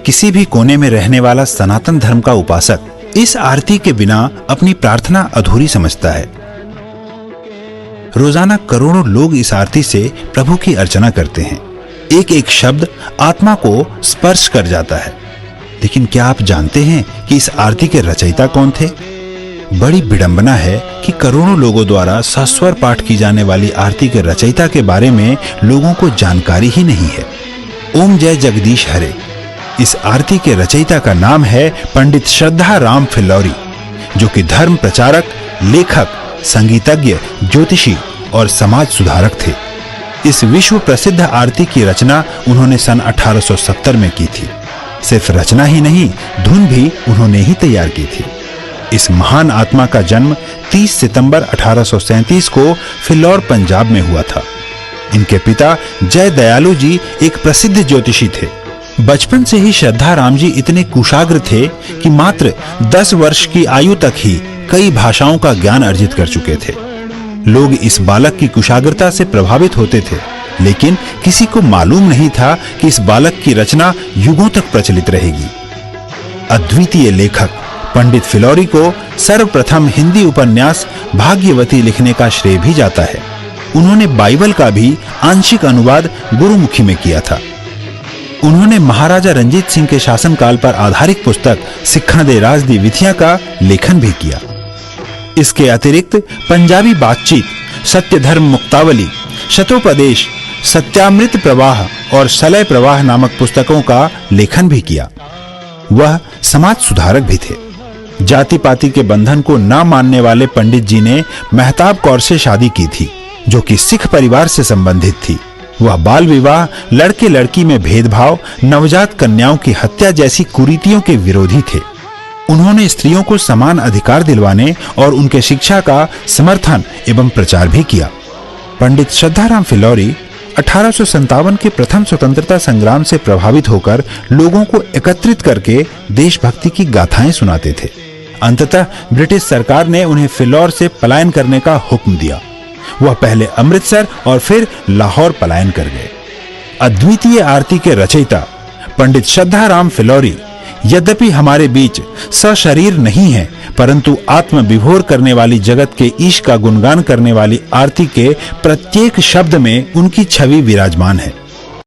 किसी भी कोने में रहने वाला सनातन धर्म का उपासक इस आरती के बिना अपनी प्रार्थना अधूरी समझता है। रोजाना करोड़ों लोग इस आरती से प्रभु की अर्चना करते हैं। एक एक शब्द आत्मा को स्पर्श कर जाता है। लेकिन क्या आप जानते हैं कि इस आरती के रचयिता कौन थे? बड़ी विडंबना है कि करोड़ों लोगों द्वारा सस्वर पाठ की जाने वाली आरती के रचयिता के बारे में लोगों को जानकारी ही नहीं है। ओम जय जगदीश हरे। इस आरती के रचयिता का नाम है पंडित श्रद्धा राम फिल्लौरी, जो कि धर्म प्रचारक, लेखक, संगीतज्ञ, ज्योतिषी और समाज सुधारक थे। इस विश्व प्रसिद्ध आरती की रचना उन्होंने सन 1870 में की थी। सिर्फ रचना ही नहीं, धुन भी उन्होंने ही तैयार की थी। इस महान आत्मा का जन्म 30 सितंबर 1837 को फिल्लौर, पंजाब में हुआ था। इनके पिता जय दयालु जी एक प्रसिद्ध ज्योतिषी थे। बचपन से ही श्रद्धा राम जी इतने कुशाग्र थे कि मात्र 10 वर्ष की आयु तक ही कई भाषाओं का ज्ञान अर्जित कर चुके थे। लोग इस बालक की कुशाग्रता से प्रभावित होते थे, लेकिन किसी को मालूम नहीं था कि इस बालक की रचना युगों तक प्रचलित रहेगी। अद्वितीय लेखक पंडित फिल्लौरी को सर्वप्रथम हिंदी उपन्यास भाग्यवती लिखने का श्रेय भी जाता है। उन्होंने बाइबल का भी आंशिक अनुवाद गुरुमुखी में किया था। उन्होंने महाराजा रंजीत सिंह के शासनकाल पर आधारित पुस्तक सिक्खण दे राज दी विधियां का लेखन भी किया। इसके अतिरिक्त पंजाबी बातचीत, सत्य धर्म मुक्तावली, शतोपदेश, सत्यामृत प्रवाह और सलय प्रवाह नामक पुस्तकों का लेखन भी किया। वह समाज सुधारक भी थे। जाति पाति के बंधन को न मानने वाले पंडित जी ने मेहताब कौर से शादी की थी, जो कि सिख परिवार से संबंधित थी। वह बाल विवाह, लड़के लड़की में भेदभाव, नवजात कन्याओं की हत्या जैसी कुरीतियों के विरोधी थे। उन्होंने स्त्रियों को समान अधिकार दिलवाने और उनके शिक्षा का समर्थन एवं प्रचार भी किया। पंडित श्रद्धाराम फिल्लौरी 1857 के प्रथम स्वतंत्रता संग्राम से प्रभावित होकर लोगों को एकत्रित करके देशभक्ति की गाथाएं सुनाते थे। अंततः ब्रिटिश सरकार ने उन्हें फिल्लौर से पलायन करने का हुक्म दिया। वह पहले अमृतसर और फिर लाहौर पलायन कर गए। अद्वितीय आरती के रचयिता पंडित श्रद्धाराम फिल्लौरी यद्यपि हमारे बीच सशरीर नहीं है, परंतु आत्म विभोर करने वाली जगत के ईश का गुणगान करने वाली आरती के प्रत्येक शब्द में उनकी छवि विराजमान है।